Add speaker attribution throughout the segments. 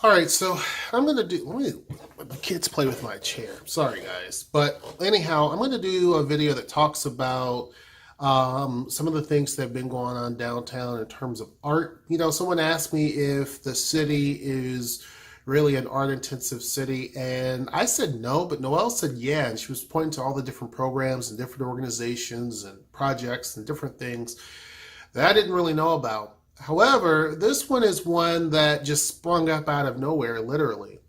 Speaker 1: All right, so I'm gonna do. Let me let the kids play with my chair. Sorry, guys, but anyhow, I'm gonna do a video that talks about some of the things that have been going on downtown in terms of art. Someone asked me if the city is really an art-intensive city, and I said no, but Noelle said yeah, and she was pointing to all the different programs and different organizations and projects and different things that I didn't really know about. However, this one is one that just sprung up out of nowhere, literally.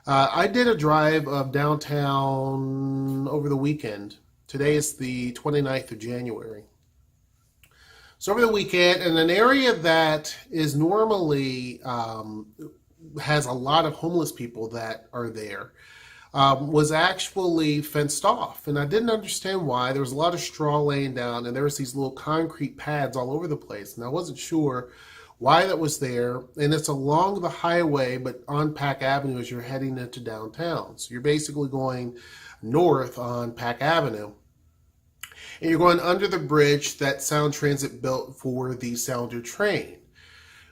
Speaker 1: I did a drive of downtown over the weekend. Today is the 29th of January. So over the weekend, in an area that is normally has a lot of homeless people that are there, was actually fenced off. And I didn't understand why. There was a lot of straw laying down, and there was these little concrete pads all over the place. And I wasn't sure why that was there. And it's along the highway, but on Pack Avenue as you're heading into downtown. So you're basically going north on Pack Avenue. And you're going under the bridge that Sound Transit built for the Sounder train.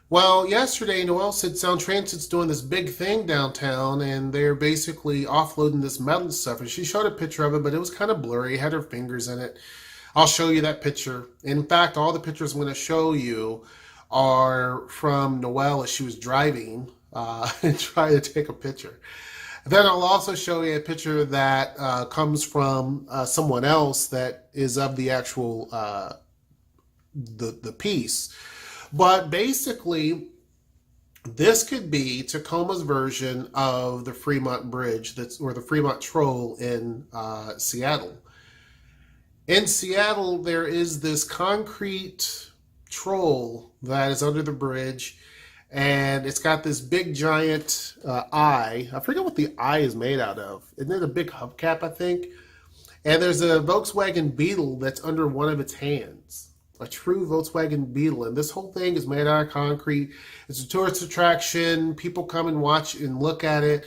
Speaker 1: Well, yesterday, Noelle said Sound Transit's doing this big thing downtown, and they're basically offloading this metal stuff. And she showed a picture of it, but it was kind of blurry. It had her fingers in it. I'll show you that picture. In fact, all the pictures I'm going to show you are from Noelle as she was driving and trying to take a picture. Then I'll also show you a picture that comes from someone else that is of the actual the piece. But basically, this could be Tacoma's version of the Fremont Bridge, or the Fremont Troll in Seattle. In Seattle, there is this concrete troll that is under the bridge, and it's got this big giant eye. I forget what the eye is made out of. Isn't it a big hubcap, I think? And there's a Volkswagen Beetle that's under one of its hands. A true Volkswagen Beetle. And this whole thing is made out of concrete. It's a tourist attraction. People come and watch and look at it.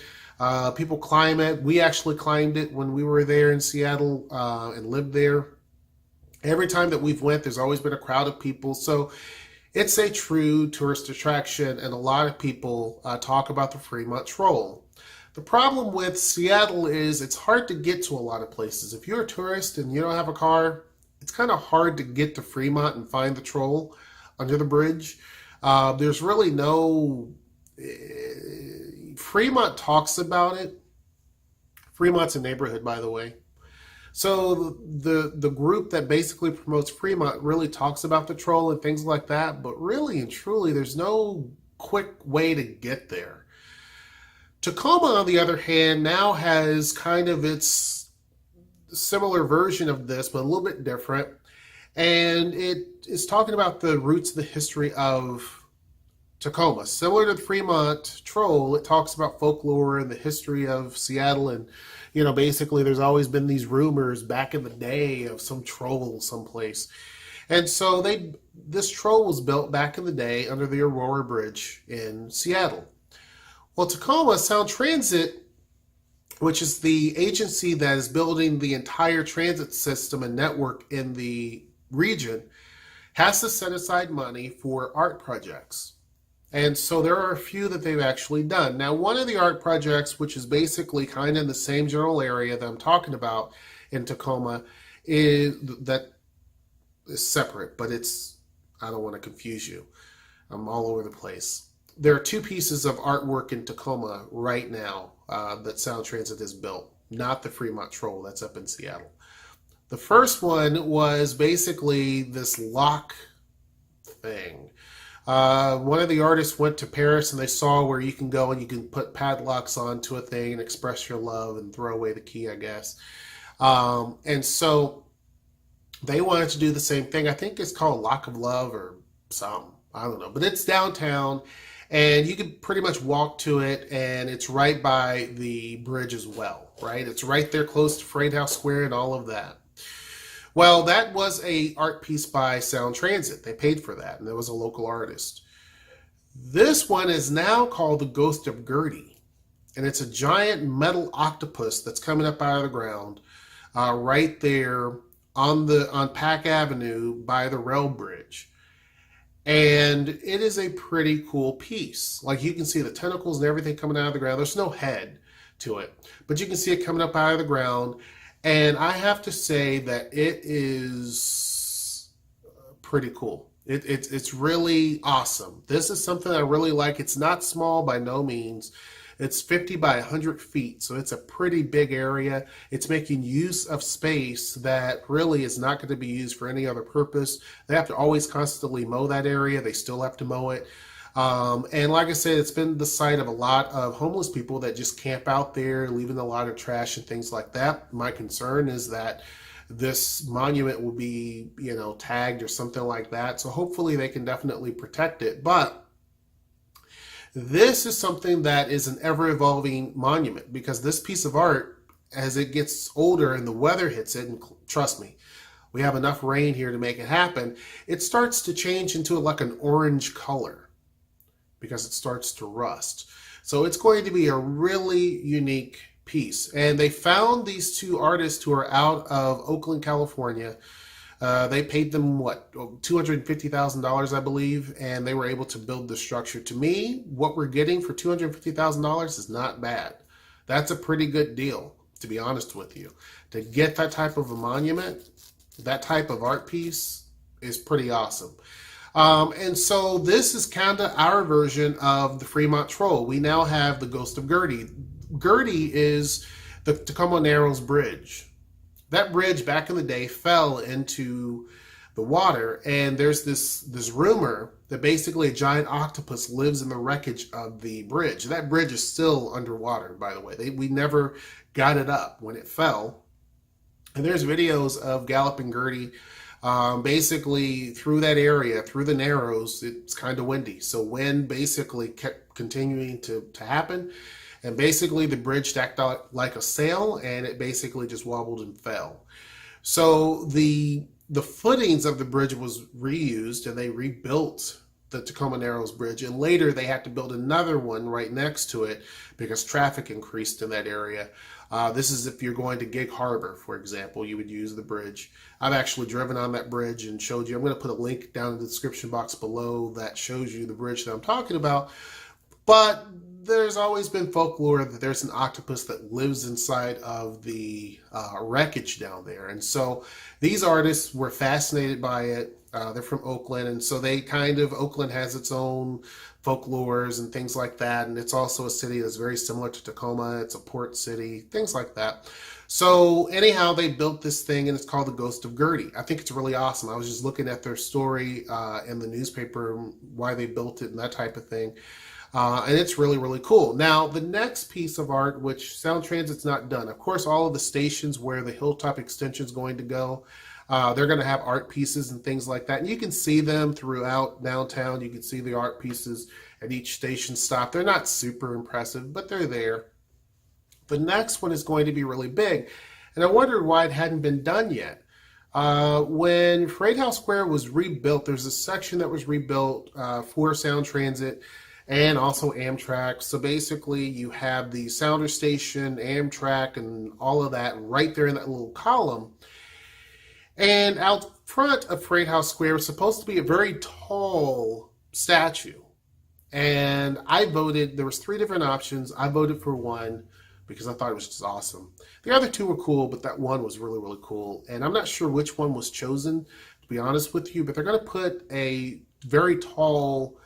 Speaker 1: People climb it. We actually climbed it when we were there in Seattle and lived there. Every time that we've went, there's always been a crowd of people. So it's a true tourist attraction, and a lot of people talk about the Fremont Troll. The problem with Seattle is it's hard to get to a lot of places. If you're a tourist and you don't have a car, it's kind of hard to get to Fremont and find the troll under the bridge. There's really no... Fremont talks about it. Fremont's a neighborhood, by the way. So the group that basically promotes Fremont really talks about the troll and things like that, but really and truly, there's no quick way to get there. Tacoma, on the other hand, now has kind of its similar version of this, but a little bit different. And it is talking about the roots of the history of Tacoma. Similar to the Fremont Troll, it talks about folklore and the history of Seattle. And, basically there's always been these rumors back in the day of some troll someplace. And so this troll was built back in the day under the Aurora Bridge in Seattle. Well, Tacoma Sound Transit, which is the agency that is building the entire transit system and network in the region, has to set aside money for art projects. And so there are a few that they've actually done. Now, one of the art projects, which is basically kind of in the same general area that I'm talking about in Tacoma, is separate, but I don't want to confuse you. I'm all over the place. There are two pieces of artwork in Tacoma right now that Sound Transit has built, not the Fremont Troll that's up in Seattle. The first one was basically this lock thing. One of the artists went to Paris and they saw where you can go and you can put padlocks onto a thing and express your love and throw away the key, I guess. And so they wanted to do the same thing. I think it's called Lock of Love or something. I don't know. But it's downtown. And you can pretty much walk to it, and it's right by the bridge as well, right? It's right there close to Freight House Square and all of that. Well, that was a art piece by Sound Transit. They paid for that, and it was a local artist. This one is now called the Ghost of Gertie, and it's a giant metal octopus that's coming up out of the ground right there on Pack Avenue by the rail bridge. And it is a pretty cool piece. Like, you can see the tentacles and everything coming out of the ground. There's no head to it, but you can see it coming up out of the ground. And I have to say that it is pretty cool. It's really awesome. This is something I really like. It's not small by no means. It's 50 by 100 feet, so it's a pretty big area. It's making use of space that really is not going to be used for any other purpose. They have to always constantly mow that area. They still have to mow it. And like I said, it's been the site of a lot of homeless people that just camp out there, leaving a lot of trash and things like that. My concern is that this monument will be, tagged or something like that. So hopefully they can definitely protect it. But this is something that is an ever-evolving monument, because this piece of art, as it gets older and the weather hits it, and trust me, we have enough rain here to make it happen, it starts to change into like an orange color because it starts to rust. So it's going to be a really unique piece. And they found these two artists who are out of Oakland, California. They paid them, $250,000, I believe, and they were able to build the structure. To me, what we're getting for $250,000 is not bad. That's a pretty good deal, to be honest with you. To get that type of a monument, that type of art piece, is pretty awesome. And so this is kind of our version of the Fremont Troll. We now have the Ghost of Gertie. Gertie is the Tacoma Narrows Bridge. That bridge back in the day fell into the water, and there's this rumor that basically a giant octopus lives in the wreckage of the bridge. That bridge is still underwater, by the way. We never got it up when it fell. And there's videos of Galloping Gertie basically through that area, through the Narrows. It's kind of windy, so wind basically kept continuing to happen. And basically the bridge stacked out like a sail, and it basically just wobbled and fell. So the footings of the bridge was reused, and they rebuilt the Tacoma Narrows Bridge. And later they had to build another one right next to it because traffic increased in that area. This is if you're going to Gig Harbor, for example, you would use the bridge. I've actually driven on that bridge and showed you. I'm going to put a link down in the description box below that shows you the bridge that I'm talking about. But there's always been folklore that there's an octopus that lives inside of the wreckage down there. And so these artists were fascinated by it. They're from Oakland, and so Oakland has its own folklores and things like that. And it's also a city that's very similar to Tacoma. It's a port city, things like that. So anyhow, they built this thing, and it's called the Ghost of Gertie. I think it's really awesome. I was just looking at their story in the newspaper, why they built it and that type of thing. And it's really, really cool. Now, the next piece of art, which Sound Transit's not done. Of course, all of the stations where the Hilltop Extension is going to go, they're going to have art pieces and things like that. And you can see them throughout downtown. You can see the art pieces at each station stop. They're not super impressive, but they're there. The next one is going to be really big. And I wondered why it hadn't been done yet. When Freight House Square was rebuilt, there's a section that was rebuilt for Sound Transit and also Amtrak. So basically you have the Sounder Station, Amtrak, and all of that right there in that little column. And out front of Freight House Square was supposed to be a very tall statue. And there was 3 different options. I voted for one because I thought it was just awesome. The other 2 were cool, but that one was really, really cool. And I'm not sure which one was chosen, to be honest with you, but they're going to put a very tall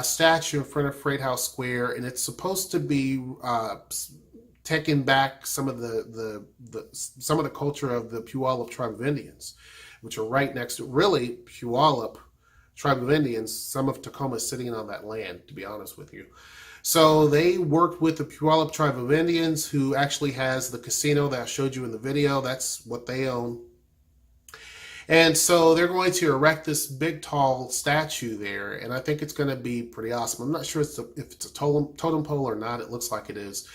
Speaker 1: statue in front of Freight House Square, and it's supposed to be taking back some of the culture of the Puyallup tribe of Indians, which are right next to, really, Puyallup tribe of Indians. Some of Tacoma is sitting on that land, to be honest with you. So they worked with the Puyallup tribe of Indians, who actually has the casino that I showed you in the video. That's what they own. And so they're going to erect this big, tall statue there, and I think it's going to be pretty awesome. I'm not sure if it's a totem pole or not. It looks like it is.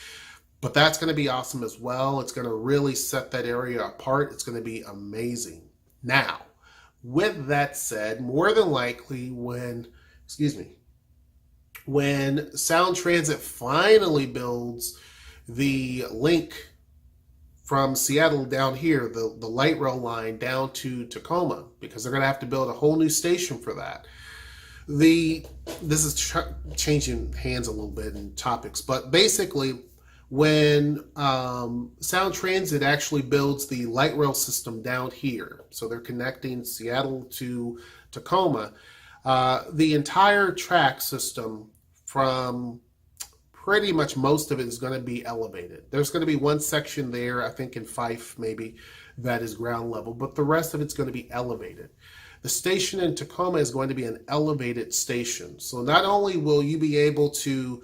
Speaker 1: But that's going to be awesome as well. It's going to really set that area apart. It's going to be amazing. Now, with that said, more than likely when Sound Transit finally builds the link from Seattle down here, the light rail line down to Tacoma, because they're going to have to build a whole new station for that. This is changing hands a little bit in topics, but basically, when Sound Transit actually builds the light rail system down here, so they're connecting Seattle to Tacoma, the entire track system from pretty much most of it is going to be elevated. There's going to be one section there, I think in Fife maybe, that is ground level, but the rest of it's going to be elevated. The station in Tacoma is going to be an elevated station. So not only will you be able to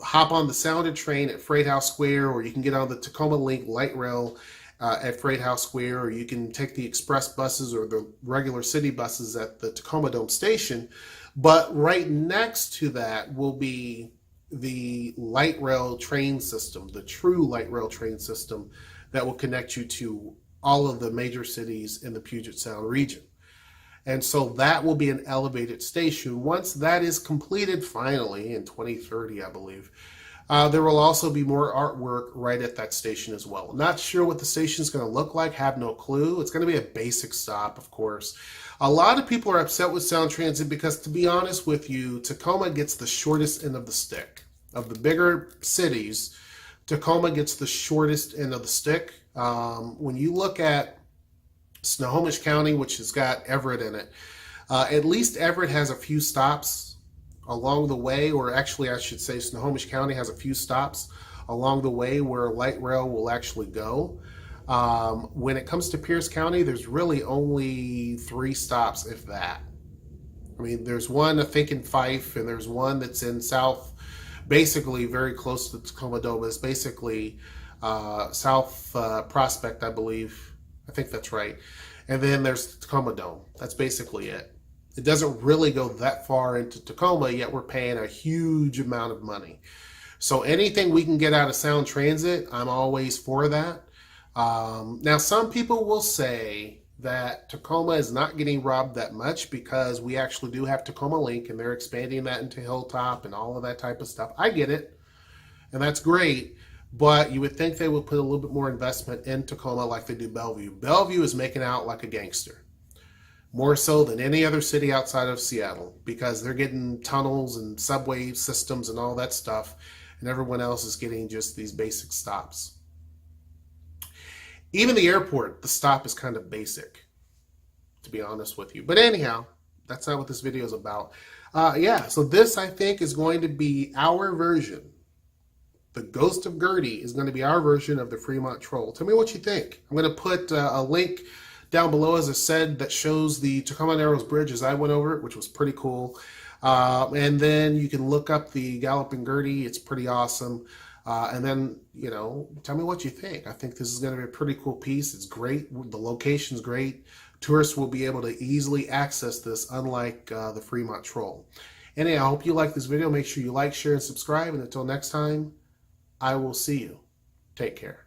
Speaker 1: hop on the Sounded train at Freight House Square, or you can get on the Tacoma Link light rail at Freight House Square, or you can take the express buses or the regular city buses at the Tacoma Dome station, but right next to that will be the light rail train system, the true light rail train system that will connect you to all of the major cities in the Puget Sound region. And so that will be an elevated station. Once that is completed finally in 2030, I believe, there will also be more artwork right at that station as well. Not sure what the station is going to look like, have no clue. It's going to be a basic stop, of course. A lot of people are upset with Sound Transit because, to be honest with you, Tacoma gets the shortest end of the stick. Of the bigger cities, Tacoma gets the shortest end of the stick. When you look at Snohomish County, which has got Everett in it, at least Everett has a few stops along the way, or actually I should say Snohomish County has a few stops along the way where light rail will actually go. When it comes to Pierce County, there's really only 3 stops, if that. I mean, there's one, I think, in Fife, and there's one that's in South, basically very close to the Tacoma Dome. It's basically South Prospect, I believe. I think that's right. And then there's the Tacoma Dome. That's basically it. It doesn't really go that far into Tacoma, yet we're paying a huge amount of money. So anything we can get out of Sound Transit, I'm always for that. Now, some people will say that Tacoma is not getting robbed that much because we actually do have Tacoma Link and they're expanding that into Hilltop and all of that type of stuff. I get it, and that's great, but you would think they would put a little bit more investment in Tacoma like they do Bellevue. Bellevue is making out like a gangster, more so than any other city outside of Seattle, because they're getting tunnels and subway systems and all that stuff, and everyone else is getting just these basic stops. Even the airport, the stop is kind of basic, to be honest with you. But anyhow, that's not what this video is about. Yeah, so this, I think, is going to be our version. The Ghost of Gertie is going to be our version of the Fremont Troll. Tell me what you think. I'm going to put a link down below, as I said, that shows the Tacoma Narrows Bridge as I went over it, which was pretty cool. And then you can look up the Galloping Gertie. It's pretty awesome. And then, you know, tell me what you think. I think this is going to be a pretty cool piece. It's great. The location's great. Tourists will be able to easily access this, unlike the Fremont Troll. Anyway, I hope you like this video. Make sure you like, share, and subscribe. And until next time, I will see you. Take care.